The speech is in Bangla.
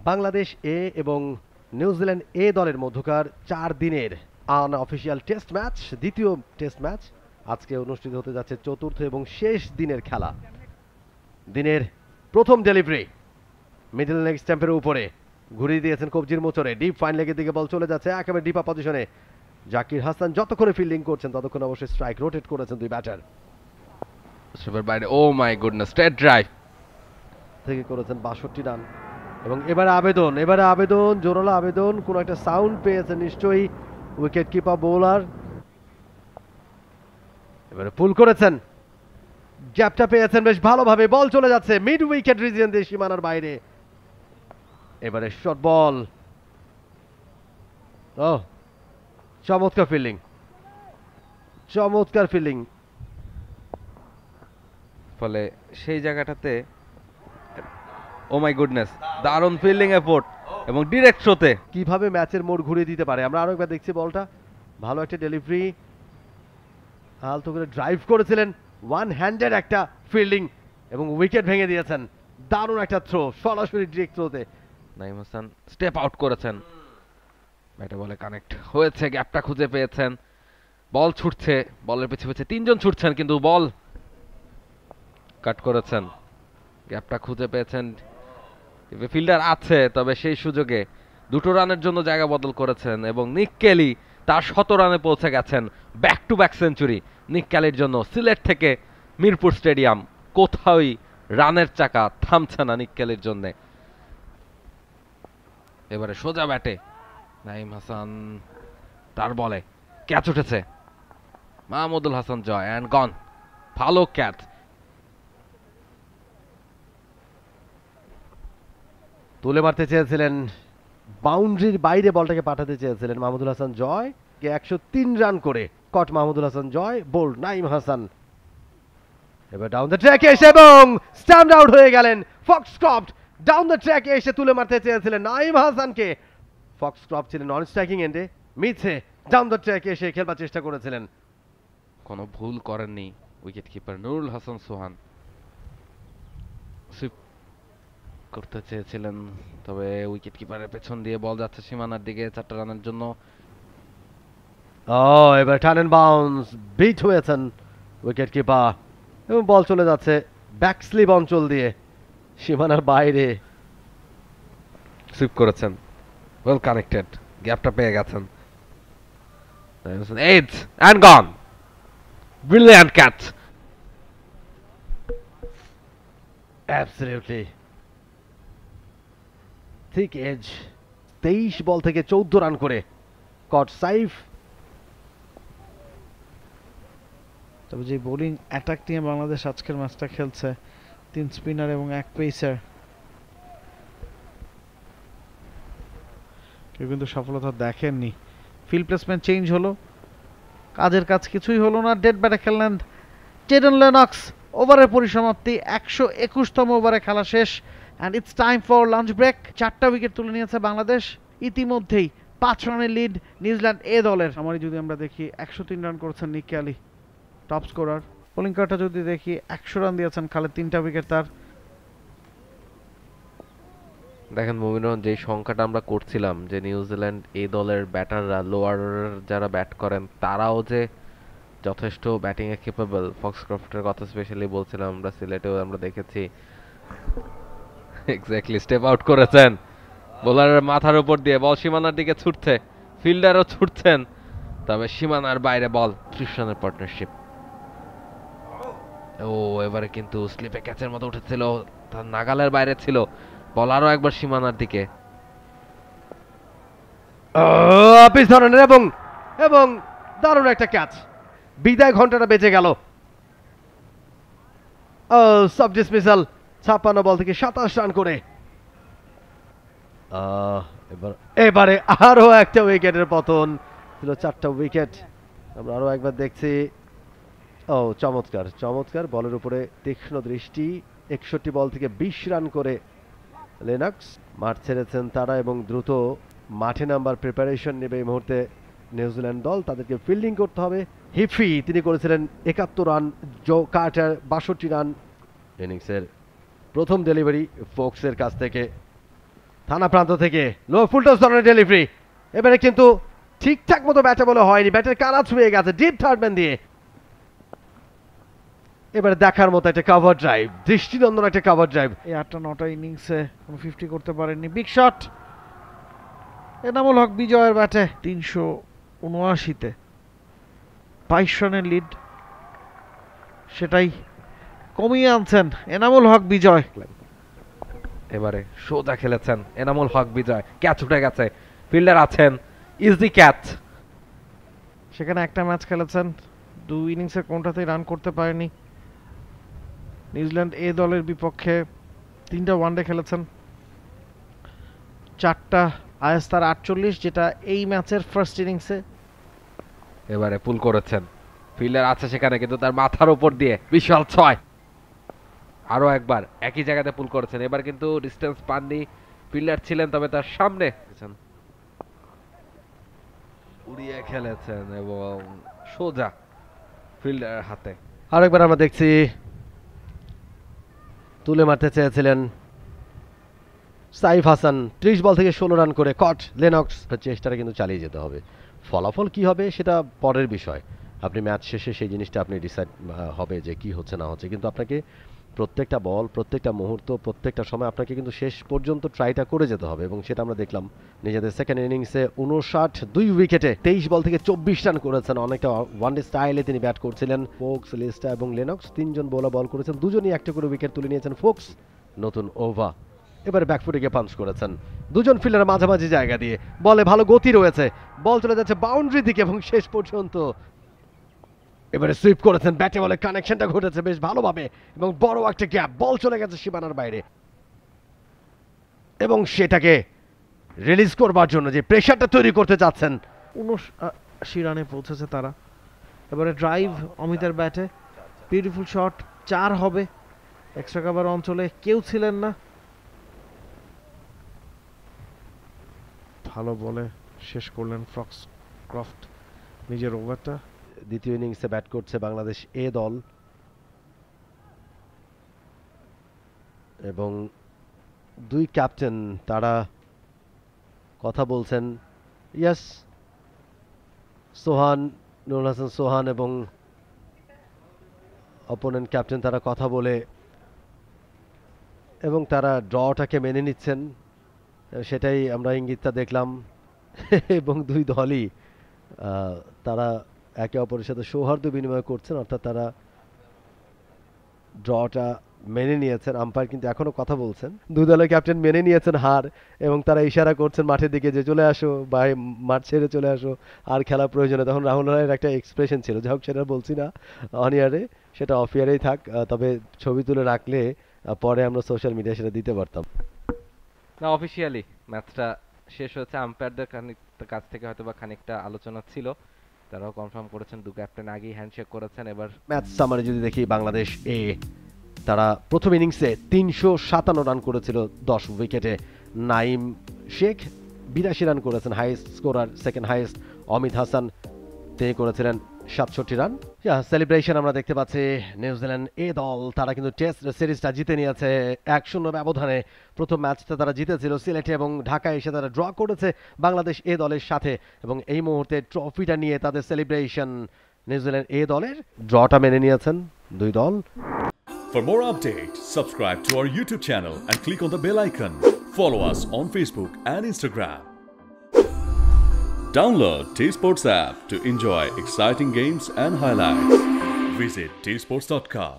বাংলাদেশ এ এবং নিউজিল্যান্ড এ দলের মধ্যকার 4 দিনের আনঅফিশিয়াল টেস্ট ম্যাচ, দ্বিতীয় টেস্ট ম্যাচ আজকে অনুষ্ঠিত হতে যাচ্ছে চতুর্থ এবং শেষ দিনের খেলা। দিনের প্রথম ডেলিভারি মিডল লেগ স্ট্যাম্পের উপরে ঘুরিয়ে দিয়েছেন কবজির মোচরে, ডিপ ফাইন লেগের দিকে বল চলে যাচ্ছে একেবারে ডিপা পজিশনে। জাকির হাসান যতক্ষণে ফিল্ডিং করছেন ততক্ষণ অবশ্যই স্ট্রাইক রোটেট করেছেন দুই ব্যাটার। বাইরে ও মাই গুডনেস, স্ট্রেট ড্রাইভ থেকে করেছেন 62 রান। এবং এবারে আবেদন জোরালো আবেদন, কোন একটা সাউন্ড পেয়েছেন নিশ্চয়ই উইকেট কিপার বোলার। এবারে পুল করেছেন, গ্যাপটা পেয়েছেন বেশ ভালোভাবে, বল চলে যাচ্ছে মিড উইকেট রিজিয়ন দিয়ে সীমানার বাইরে। এবারে শর্ট বল, ও চমৎকার ফিল্ডিং। ফলে সেই জায়গাটাতে ও মাই গুডনেস, দারুণ ফিল্ডিং এফোর্ট এবং ডিরেক্ট শোতে কিভাবে ম্যাচের মোড় ঘুরিয়ে দিতে পারে। আমরা আরো একবার দেখছি বলটা, ভালো একটা ডেলিভারি, আলতো করে ড্রাইভ করেছিলেন, ওয়ান হ্যান্ডেড একটা ফিল্ডিং এবং উইকেট ভেঙে দিয়েছেন। দারুণ একটা থ্রো, সরাসরি ডিরেক্ট থ্রোতে। নাইম হাসান স্টেপ আউট করেছেন, ব্যাটে বলে কানেক্ট হয়েছে, গ্যাপটা খুঁজে পেয়েছেন, বল ছুটছে, বলের পিছে পিছে তিনজন ছুটছেন কিন্তু বল কাট করেছেন, গ্যাপটা খুঁজে পেয়েছেন। ফিল্ডার আছে, তবে সেই সুযোগে দুটো রানের জন্য জায়গা বদল করেছেন এবং নিক কেলি তার 100 রানে পৌঁছে গেছেন। ব্যাক টু ব্যাক সেঞ্চুরি নিক কেলির জন্য। সিলেট থেকে মিরপুর স্টেডিয়াম, কোথাওই রানের চাকা থামছে না নিক কেলির জন্য। এবারে সোজা ব্যাটে নাইম হাসান, তার বলে ক্যাচ উঠেছে, মাহমুদুল হাসান জয় অ্যান্ড গন, ভালো ক্যাচ। তুলে মারতে চেয়েছিলেন, বাউন্ডারির বাইরে বলটাকে পাঠাতে চেয়েছিলেন মাহমুদুল হাসান জয়, 103 রান করে কট মাহমুদুল হাসান জয়, বোল্ড নাইম হাসান। এবার ডাউন দ্য ট্র্যাকে এসে এবং স্ট্যাম্প আউট হয়ে গেলেন। ফক্সক্রফট ডাউন দ্য ট্র্যাকে এসে তুলে মারতে চেয়েছিলেন নাইম হাসানকে। ফক্সক্রফট ছিলেন নন স্ট্রাইকিং এন্ডে, মিছে ডাউন দ্য ট্র্যাকে এসে খেলবার চেষ্টা করেছিলেন। কোনো ভুল করেননি উইকেট কিপার নুরুল হাসান সোহান, সুইপ করতে চেয়েছিলেন, তবে উইকেট কিপারের পেছন দিয়ে বল যাচ্ছে সীমানার দিকে 4টা রানের জন্য। এবার টার্ন এন্ড বাউন্স, বিট হয়েছেন উইকেট কিপার এবং বল চলে যাচ্ছে ব্যাক স্লিপ অঞ্চল দিয়ে সীমানার বাইরে। সুইপ করেছেন, ওয়েল কানেক্টেড, গ্যাপটা পেয়ে গেছেন। Eight and gone, brilliant catch. Absolutely thick edge, 23 ball থেকে 14 রান করে কট সাইফ। তবে যে বোলিং অ্যাটাক নিয়ে বাংলাদেশ আজকের ম্যাচটা খেলছে, 3 স্পিনার এবং 1 পেসার, কেউ কিন্তু সফলতা দেখেননি। ফিল্ড প্লেসমেন্ট চেঞ্জ হলো, কাজের কাজ কিছুই হলো না। ডেড ব্যাটে খেললেন জেডন লেনক্স। ওভারের পরিসমাপ্তি, 121তম ওভারে খেলা শেষ and it's time for lunch break. 4টা উইকেট তুলে নিয়েছে বাংলাদেশ। ইতিমধ্যেই 5 রানের লিড নিউজিল্যান্ড এ দলের। আমারই যদি আমরা দেখি 103 রান করেছেন নিক কেলি, টপ স্কোরার। বোলিং কার্ডটা যদি দেখি 100 রান দিয়েছেন খালে, 3টা উইকেট তার। দেখেন মুমিনুন, যে সংখ্যাটা আমরা করছিলাম যে নিউজিল্যান্ড এই দলের ব্যাটাররা, লোয়ার যারা ব্যাট করেন তারাও যে যথেষ্ট ব্যাটিং এ ক্যাপেবল, ফক্সক্রফটের কথা স্পেশালি বলছিলাম, আমরা সিলেটেও আমরা দেখেছি। এক্স্যাক্টলি, স্টেপ আউট করেছেন, বোলারের মাথার উপর দিয়ে বল সীমানার দিকে ছুটছে, ফিল্ডারও ছুটছেন, তবে সীমানার বাইরে বল। 30 রানের পার্টনারশিপ। এবারে কিন্তু স্লিপে ক্যাচের মতো উঠেছিল, তার নাগালের বাইরে ছিল, বল আরো একবার সীমানার দিকে। এবং দারুণ একটা ক্যাচ, বিদায় ঘন্টাটা বেঁচে গেল। সাব ডিসমিসাল, 56 বল থেকে 27 রান করে। এবারে আরো একটা উইকেটের পতন, ছিল 4টা উইকেট। আমরা আরো একবার দেখছি। চমৎকার বলের উপরে তীক্ষ্ণ দৃষ্টি। 61 বল থেকে 20 রান করে লেনক্স। মাঠ ছেড়েছেন তারা এবং দ্রুত মাঠে নাম্বার প্রিপারেশন নেবে এই মুহূর্তে নিউজিল্যান্ড দল। তাদেরকে ফিল্ডিং করতে হবে। হিফি তিনি করেছিলেন 71 রান, জো কার্টার 62 রান। ইনিংসের প্রথম ডেলিভারি ফোক্সের কাছ থেকে। থানা প্রান্ত থেকে লো ফুল টস ধরনের ডেলিভারি, এবারে কিন্তু ঠিকঠাক মতো ব্যাটে বলে হয়নি, ব্যাটের কানা ছুঁয়ে গেছে ডিপ থার্ডম্যান দিয়ে। এবারে দেখার মতো একটা কভার ড্রাইভ, দৃষ্টিনন্দন একটা কভার ড্রাইভ। এই 8-9টা ইনিংসে কোনো 50 করতে পারেননি। বিগ শট এনামুল হক বিজয়ের ব্যাটে 379-তে 22 রানের লিড, সেটাই কমিয়ে আনছেন এনামুল হক বিজয়। এবারে সোজা খেলেছেন এনামুল হক বিজয়, ক্যাচ উঠে গেছে, ফিল্ডার আছেন, ইজি ক্যাচ। সেখানে একটা ম্যাচ খেলেছেন, 2 ইনিংসের কোনটাতেই রান করতে পারেনি। নিউজিল্যান্ড এ দলের বিপক্ষে 3টা ওয়ানডে খেলেছেন, 4টা আইএসআর 48, যেটা এই ম্যাচের ফার্স্ট ইনিংসে। এবারে পুল করেছেন, ফিল্ডার আছে সেখানে কিন্তু তার মাথার উপর দিয়ে বিশাল 6। আরো একবার একই জায়গাতে পুল করেছেন, এবার কিন্তু ডিস্টেন্স পাননি, ফিল্ডার ছিলেন তবে তার সামনে উড়িয়ে খেলেছেন এবং সোজা ফিল্ডারের হাতে। আরেকবার আমরা দেখছি তুলে মারতে চেয়েছিলেন সাইফ হাসান, 30 বল থেকে 16 রান করে কট লেনক্স। চেষ্টাটা কিন্তু চালিয়ে যেতে হবে, ফলাফল কি হবে সেটা পরের বিষয়, আপনি ম্যাচ শেষে সেই জিনিসটা আপনি ডিসাইড হবে যে কি হচ্ছে না হচ্ছে, কিন্তু আপনাকে প্রত্যেকটা বল, প্রত্যেকটা মুহূর্ত, প্রত্যেকটা সময় আপনাকে কিন্তু শেষ পর্যন্ত ট্রাইটা করে যেতে হবে, এবং সেটা আমরা দেখলাম নিজেদের সেকেন্ড ইনিংসে। 59 উইকেটে 23 বল থেকে 24 রান করেছেন, অনেকটা ওয়ানডে স্টাইলে তিনি ব্যাট করছিলেন। ফোক্স, লিস্টা এবং লেনক্স 3 জন বোলার বল করেছেন, দুজনই একটা করে উইকেট তুলে নিয়েছেন। ফোক্স নতুন ওভার, এবারে ব্যাকফুটে গিয়ে পাঞ্চ করেছেন, দুজন ফিল্ডার মাঝামাঝি জায়গা দিয়ে, বলে ভালো গতি রয়েছে, বল চলে যাচ্ছে বাউন্ডারি দিকে এবং শেষ পর্যন্ত এবারে সুইপ করেছেন, ব্যাটে বলে কানেকশনটা ঘটেছে বেশ ভালোভাবে এবং বড় একটা গ্যাপ, বল চলে গেছে সীমানার বাইরে, এবং সেটাকে রিলিজ করবার জন্য যে প্রেশারটা তৈরি করতে চাচ্ছেন। 79 রানে পৌঁছেছে তারা। এবারে ড্রাইভ অমিতের ব্যাটে, বিউটিফুল শট, 4 হবে। এক্সট্রা কভার অঞ্চলে কেউ ছিলেন না, ভালো বলে শেষ করলেন ফক্সক্রফট নিজের ওভারটা। দ্বিতীয় ইনিংসে ব্যাট করছে বাংলাদেশ এ দল, এবং 2 ক্যাপ্টেন তারা কথা বলছেন। ইয়াস, সোহান, নুরুল হাসান সোহান এবং অপোনেন্ট ক্যাপ্টেন তারা কথা বলে এবং তারা ড্রটাকে মেনে নিচ্ছেন, সেটাই আমরা ইঙ্গিতটা দেখলাম। এবং 2 দলই তারা একে অপরের সাথে সৌহার্দ্য বিনিময় করছেন, অর্থাৎ তারা ড্রটা মেনে নিয়েছেন। আম্পায়ার কিন্তু এখনো কথা বলছেন, 2 দলের ক্যাপ্টেন মেনে নিয়েছেন হার, এবং তারা ইশারা করছেন মাঠের দিকে যে চলে আসো বা মাঠ ছেড়ে চলে আসো, আর খেলা প্রয়োজনে। তখন রাহুল রায়ের একটা এক্সপ্রেশন ছিল, যাই হোক সেটা বলছি না অন ইয়ারে, সেটা অফ ইয়ারেই থাক, তবে ছবি তুলে রাখলে পরে আমরা সোশ্যাল মিডিয়ায় সেটা দিতে পারতাম। না, অফিসিয়ালি ম্যাচটা শেষ হয়েছে, আম্পায়ারদের কাছ থেকে হয়তো বা খানিকটা আলোচনা ছিল, তারাও কনফার্ম করেছেন 2 ক্যাপ্টেন আগেই হ্যান্ডশেক করেছেন। এবার ম্যাচ সামারি যদি দেখি, বাংলাদেশ এ তারা প্রথম ইনিংসে 357 রান করেছিল 10 উইকেটে। নাইম শেখ 82 রান করেছেন, highest scorer, second highest Amit Hasan, তিনি করেছিলেন 67 রান। সেলিব্রেশন আমরা দেখতে পাচ্ছি নিউজিল্যান্ড এ দল, তারা কিন্তু টেস্ট সিরিজটা জিতে নিয়েছে 1-0 ব্যবধানে। প্রথম ম্যাচটা তারা জিতেছিল সিলেটে এবং ঢাকায় এসে তারা ড্র করেছে বাংলাদেশ এ দলের সাথে, এবং এই মুহূর্তে ট্রফিটা নিয়ে তাদের সেলিব্রেশন। নিউজিল্যান্ড এ দলের ড্রটা মেনে নিয়েছেন 2 দল। For more updates, subscribe to our YouTube channel and click on the bell icon. Follow us on Facebook and Instagram. Download T-Sports app to enjoy exciting games and highlights. Visit tsports.com.